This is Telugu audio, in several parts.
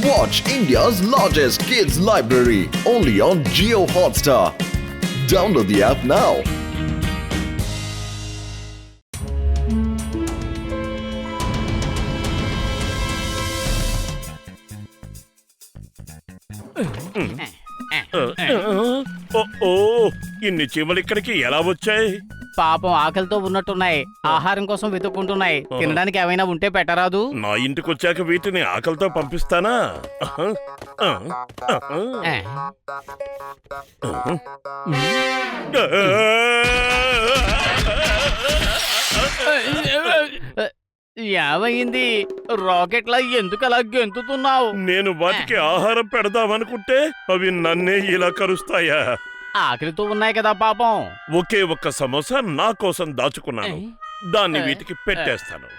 Watch India's largest kids library only on Jio Hotstar. Download the app now. ఇన్ని చీమలు ఇక్కడికి ఎలా వచ్చాయి? పాపం ఆకలితో ఉన్నట్టున్నాయి, ఆహారం కోసం వెతుక్కుంటున్నాయి. తినడానికి ఏమైనా ఉంటే పెట్టరాదు? నా ఇంటికి వచ్చాక వీటిని ఆకలితో పంపిస్తానా? ఏమైంది? రాకెట్లా ఎందుకు అలా గెంతుతున్నావు? నేను వాటికి ఆహారం పెడదామనుకుంటే అవి నన్నే ఇలా కరుస్తాయా? ఆకలితో ఉన్నాయి కదా పాపం. ఒకే ఒక్క సమోసా నా కోసం దాచుకున్నాను, దాన్ని వీటికి పెట్టేస్తాను.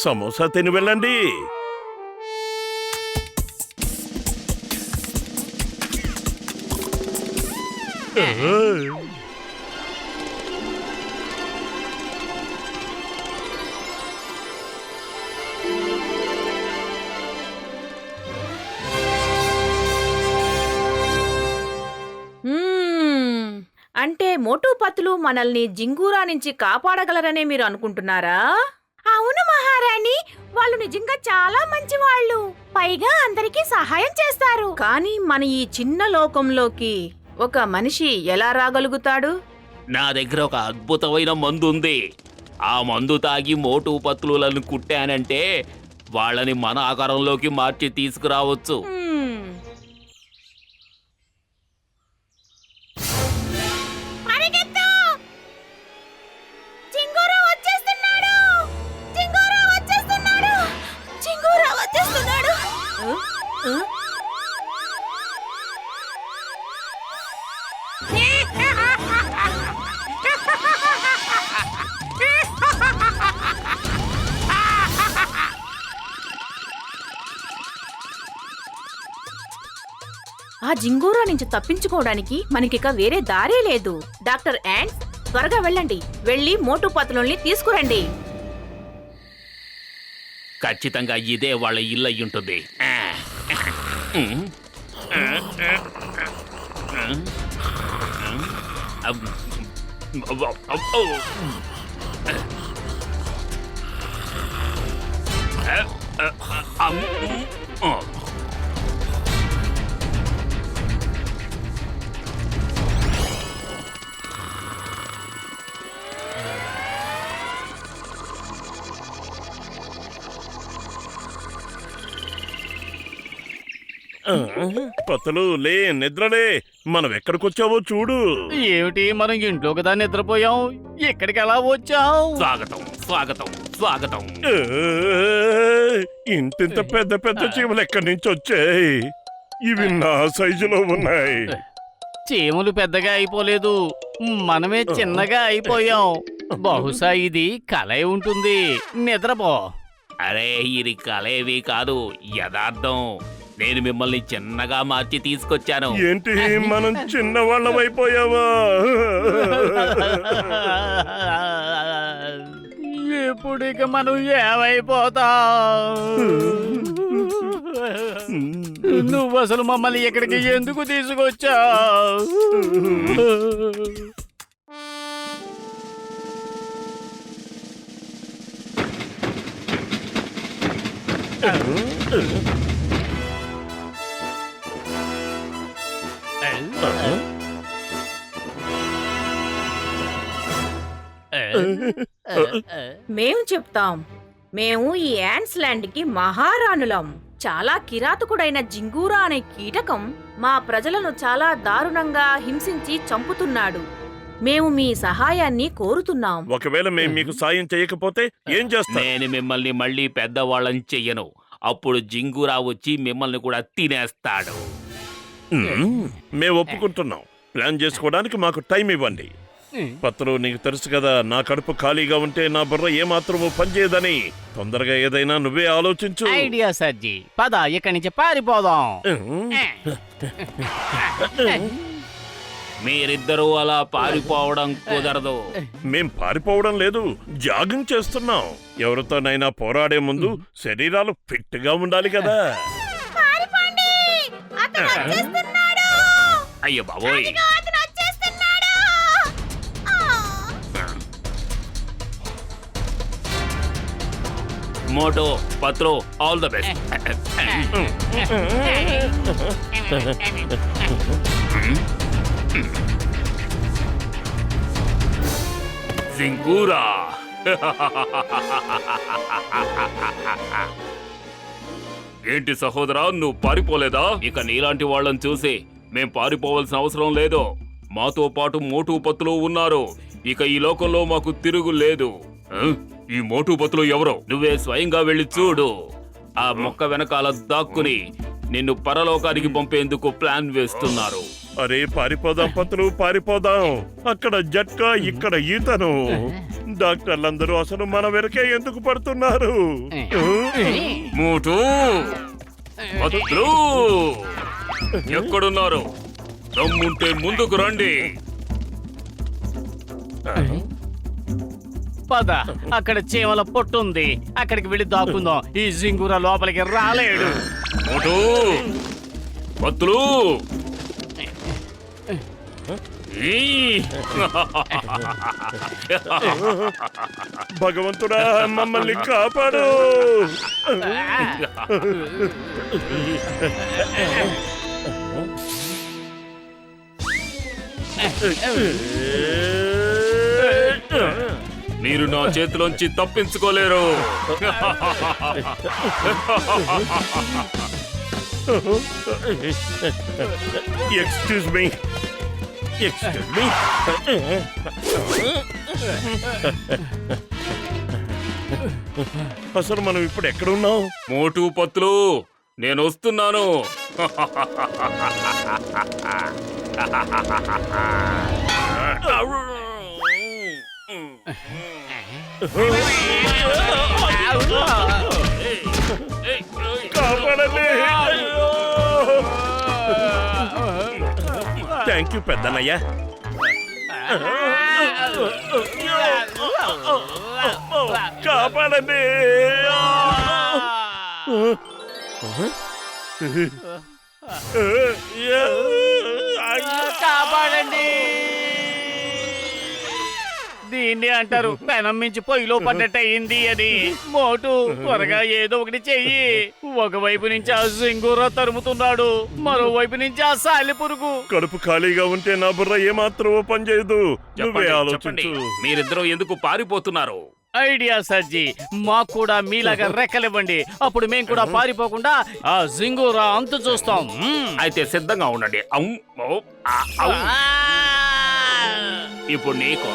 సమోసా తిని వెళ్ళండి. అంటే మోటూ పత్లు మనల్ని జింగూరా నుంచి కాపాడగలరనే మీరు అనుకుంటున్నారా? అవును మహారాణి, వాళ్ళు నిజంగా చాలా మంచి వాళ్ళు, పైగా అందరికీ సహాయం చేస్తారు. కానీ మన ఈ చిన్న లోకంలోకి ఒక మనిషి ఎలా రాగలుగుతాడు? నా దగ్గర ఒక అద్భుతమైన మందు ఉంది. ఆ మందు తాగి మోటు పత్రులను కుట్టానంటే వాళ్ళని మన ఆకారంలోకి మార్చి తీసుకురావచ్చు. ఆ జింగూరా నుంచి తప్పించుకోవడానికి మనకిక వేరే దారే లేదు. డాక్టర్ యాంట్స్, త్వరగా వెళ్ళండి, వెళ్ళి మోటు పత్రుల్ని తీసుకురండి. ఖచ్చితంగా ఇదే వాళ్ళ ఇల్లు అయ్యుంటుంది. పత్తులు లే, నిద్రలే, మనం ఎక్కడికొచ్చావో చూడు. ఏమిటి, మనం ఇంట్లో కదా నిద్రపోయాం, ఎక్కడికి ఎలా వచ్చాం? స్వాగతం స్వాగతం స్వాగతం. ఇంతింత పెద్ద పెద్ద చీమలు ఎక్కడి నుంచి వచ్చాయి? ఇవి నా సైజులో ఉన్నాయి. చీమలు పెద్దగా అయిపోలేదు, మనమే చిన్నగా అయిపోయాం. బహుశా ఇది కలై ఉంటుంది, నిద్రపో. అరే, ఇది కలేవి కాదు, యథార్థం. నేను మిమ్మల్ని చిన్నగా మార్చి తీసుకొచ్చాను. ఏంటి, మనం చిన్నవాళ్ళం అయిపోయావా? ఎప్పుడిక మనం ఏమైపోతాం? నువ్వు అసలు మమ్మల్ని ఎక్కడికి ఎందుకు తీసుకొచ్చావు? మేము చెప్తాం, మేము ఈ యాంట్స్ ల్యాండ్ కి మహారాణులం. చాలా కిరాతకుడైన జింగూరా అనే కీటకం మా ప్రజలను చాలా దారుణంగా హింసించి చంపుతున్నాడు. మేము మీ సహాయాన్ని కోరుతున్నాం. ఒకవేళ మేము మీకు సాయం చేయకపోతే ఏం చేస్తాం? నేను మిమ్మల్ని మళ్ళీ పెద్దవాళ్ళని చెయ్యను. అప్పుడు జింగురా వచ్చి మిమ్మల్ని కూడా తినేస్తాడు. మేము ఒప్పుకుంటున్నాం. ప్లాన్ చేసుకోవడానికి మాకు టైం ఇవ్వండి. పత్రు, నీకు తెలుసు కదా, నా కడుపు ఖాళీగా ఉంటే నా బుర్ర ఏమాత్రమూ పనిచేయదని. తొందరగా ఏదైనా నువ్వే ఆలోచించు. ఐడియా సర్జీ, పద ఇక్కడి నుంచి పారిపోదాం. మీరిద్దరూ అలా పారిపోవడం కుదరదు. మేం పారిపోవడం లేదు, జాగింగ్ చేస్తున్నాం. ఎవరితోనైనా పోరాడే ముందు శరీరాలు ఫిట్ గా ఉండాలి కదా. పారిపోండి! అతను వచ్చేస్తున్నాడు! అయ్యో బాబోయ్, అదిగో అతను వచ్చేస్తున్నాడు! ఆ! మోటో పత్రో ఆల్ ద బెస్ట్. జింగూరా, ఏంటి సహోదరా, నువ్వు పారిపోలేదా? ఇక నీలాంటి వాళ్ళని చూసి మేం పారిపోవాల్సిన అవసరం లేదు. మాతో పాటు మోటు పత్తులు ఉన్నారు. ఇక ఈ లోకంలో మాకు తిరుగు లేదు. ఈ మోటు పత్తులు ఎవరో నువ్వే స్వయంగా వెళ్ళి చూడు. ఆ మొక్క వెనకాల దాక్కుని నిన్ను పరలోకానికి పంపేందుకు ప్లాన్ వేస్తున్నారు. అరే పారిపోదాం పంతులు, పారిపోదాం. అక్కడ జట్కా, ఇక్కడ ఈతను. డాక్టర్లందరూ అసలు మన వెనకే ఎందుకు పడుతున్నారు? మోటు పత్తులు ఎక్కడున్నారు? దమ్ముంటే ముందుకు రండి. పద, అక్కడ చీమల పొట్టుంది, అక్కడికి వెళ్ళి దాక్కుందాం. ఈ జింగురా లోపలికి రాలేడు. మోటు పత్తులు, భగవంతుడా మమ్మల్ని కాపాడు. మీరు నా చేతిలోంచి తప్పించుకోలేరు. Excuse me, excuse me. అసలు మనం ఇప్పుడు ఎక్కడున్నాం? మోటు పత్తులు, నేను వస్తున్నాను. కాపాడండి. థ్యాంక్ యూ పెద్దన్నయ్య. కాపాడండి. కాపాడండి. దీన్ని అంటారు పెనం మించి పొయ్యిలో పడ్డట్టయింది అని. మోటు త్వరగా ఏదో ఒకటి చెయ్యి. ఒకవైపు నుంచి ఆ జింగురా తరుముతున్నాడు, మరోవైపు నుంచి ఆ సాలి పురుగు. కడుపు ఖాళీగా ఉంటే నా బుర్ర ఏమాత్రం పనిచేయదు. నువ్వే చెప్పండి, ఆలోచించు. మీరిద్దరూ ఎందుకు పారిపోతున్నారు? ఐడియా సజ్జి, మాకు కూడా మీలాగా రెక్కలివ్వండి. అప్పుడు మేము కూడా పారిపోకుండా ఆ జింగురా అంతు చూస్తాం. అయితే సిద్ధంగా ఉండండి. ఇప్పుడు నీకు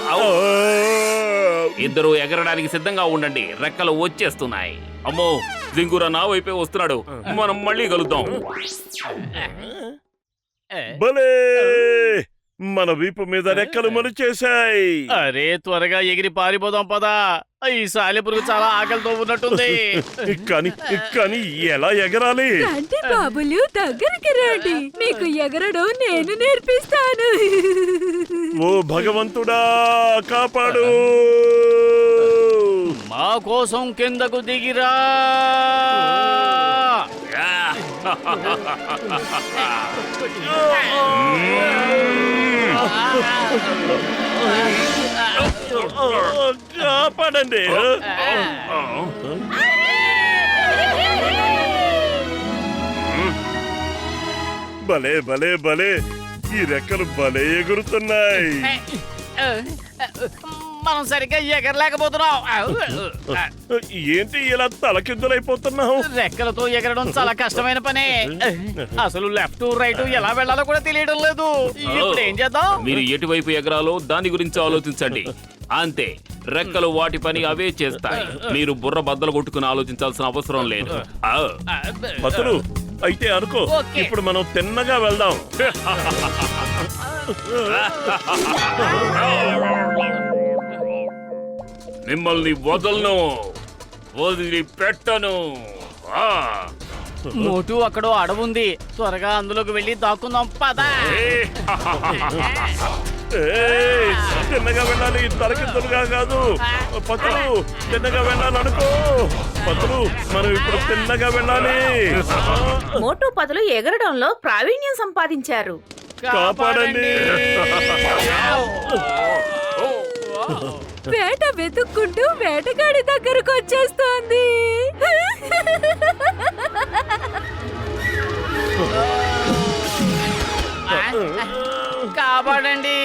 ఇద్దరు ఎగరడానికి సిద్ధంగా ఉండండి. రెక్కలు వచ్చేస్తున్నాయి. అమ్మో, జింగురా నా వైపే వస్తున్నాడు. మనం మళ్ళీ కలుద్దాం. భలే, మన వీపు మీద రెక్కలు మొలిచేశాయి. అరే త్వరగా ఎగిరి పారిపోదాం పదా. ఈ సాలెపురుగు చాలా ఆకలితో ఉన్నట్టుంది. కానీ ఎలా ఎగరాలి? రండి బాబులు, దగ్గరికి రండి. మీకు ఎగరడం నేను నేర్పిస్తాను. ఓ భగవంతుడా కాపాడు. మా కోసం కిందకు దిగిరా. కాపాడండి. భలే భలే భలే, ఈ రెక్కలు భలే ఎగురుతున్నాయి. మనం సరిగ్గా ఎగరలేకపోతున్నాం. ఏంటి ఇలా తలకిందులైపోతున్నావు? రెక్కలతో ఎగరడం చాలా కష్టమైన పనే. అసలు లెఫ్ట్ రైట్ ఎలా వెళ్ళాలో కూడా తెలియడం లేదు. ఇప్పుడు ఏం చేద్దాం? మీరు ఎటువైపు ఎగరాలో దాని గురించి ఆలోచించండి. అంతే, రెక్కలు వాటి పని అవే చేస్తాయి. మీరు బుర్ర బద్దలు కొట్టుకుని ఆలోచించాల్సిన అవసరం లేదు. పతులు అయితే అనుకో, ఓకే. ఇప్పుడు మనం తిన్నగా వెళ్దాం. మిమ్మల్ని వదలను, వదిలి పెట్టను. మోటు అక్కడో అడవుంది, త్వరగా అందులోకి వెళ్ళి దాక్కుందాం పదా. ఏయ్, తిన్నగా వెళ్ళాలి, తలకిందులుగా కాదు. పత్తులు తిన్నగా వెళ్ళాలనుకో. పత్తులు మనం ఇప్పుడు తిన్నగా వెళ్ళాలి. మోటు పతులు ఎగరడంలో ప్రావీణ్యం సంపాదించారు. కాపాడండి. వేట వెతుక్కుంటూ వేటగాడి దగ్గరకు వచ్చేస్తోంది. కాపాడండి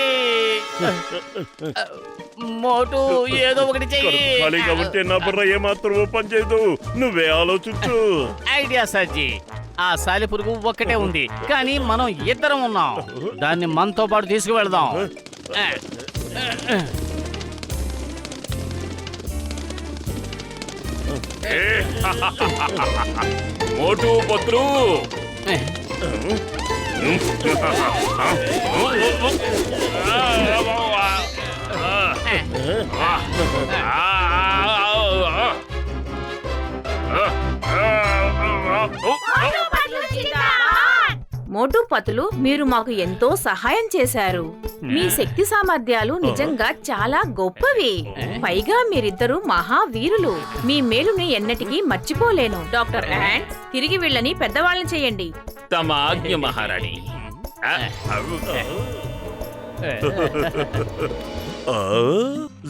మోటు, ఏదో ఒకటి చెయ్యి. ఖాళీగా ఉంటే నా బుర్ర ఏమాత్రం పని చేయదు. నువ్వే ఆలోచించు. ఐడియా సజ్జి. ఆ సాలెపురుగు ఒక్కటే ఉంది, కానీ మనం ఇద్దరం ఉన్నాం. దాన్ని మనతో పాటు తీసుకువెళ్దాం. మోటు పత్రు మోటు పతులు, మీరు మాకు ఎంతో సహాయం చేశారు. మీ శక్తి సామర్థ్యాలు నిజంగా చాలా గొప్పవి. పైగా మీరిద్దరూ మహావీరులు. మీ మేలుని ఎన్నటికీ మర్చిపోలేను. డాక్టర్ యాంట్, తిరిగి వీళ్ళని పెద్దవాళ్ళని చేయండి. తమ ఆజ్ఞ మహారాణి.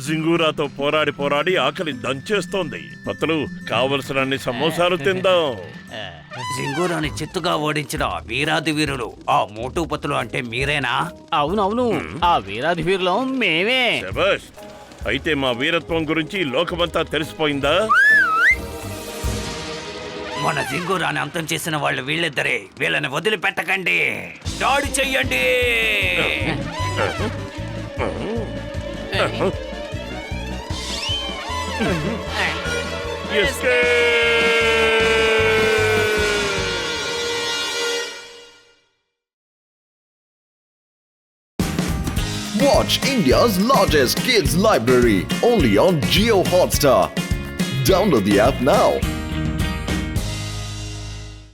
జింగూరాతో పోరాడి పోరాడి ఆకలి దంచేస్తోంది. పత్తులు, కావలసిన సమోసాలు తిందాం. జింగూరాని చిత్తుగా ఓడించిన వీరాది వీరులు ఆ మోటు పతులు అంటే మీరేనా? అవునవును, ఆ వీరాధి వీరులం మేమే. శభాష్. అయితే మా వీరత్వం గురించి లోకమంతా తెలిసిపోయిందా? మన జింగూరాని అంతం చేసిన వాళ్ళు వీళ్ళిద్దరే. వీళ్ళని వదిలిపెట్టకండి, దాడి చెయ్యండి. Watch India's largest kids library only on Geo Hotstar. Download the app now.